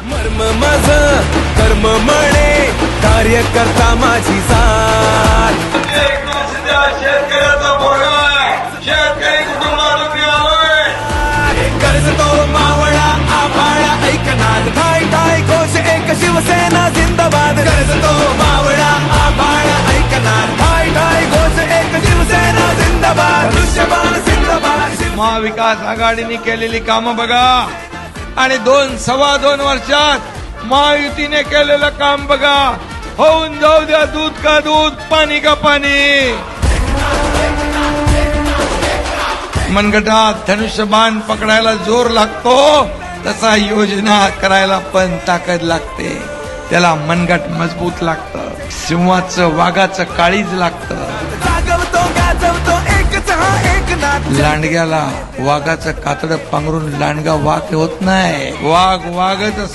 मर्म माझं कर्म म्हणे कार्यकर्ता माझी साथ. शेतकऱ्याचा भोगा शेतकरी कुटुंबाला कर्ज तो मावळा आभाळा ऐकणार ठाय ठाय घोष एक शिवसेना जिंदाबाद. कर्ज तो मावळा आभाळा ऐकणार ठाय ठाय घोष एक शिवसेना जिंदाबाद. दृश्यमान जिंदाबाद. महाविकास आघाडीने केलेली कामं बघा आणि 2-2.25 वर्षात महायुतीने केलेलं काम बघा. होऊन जाऊ द्या दूध का दूध पाणी का पाणी. मनगटात धनुष्यबाण पकडायला जोर लागतो तसा योजना करायला पण ताकद लागते. त्याला मनगट मजबूत लागतं. सिंहाचं वाघाचं काळीज लागतं. जागवतो गाजवतो एकच हा एकनाथ. लांडग्याला वाघाचं कातडं पांघरून लांडगा वाघ होत नाही. वाघ वाघच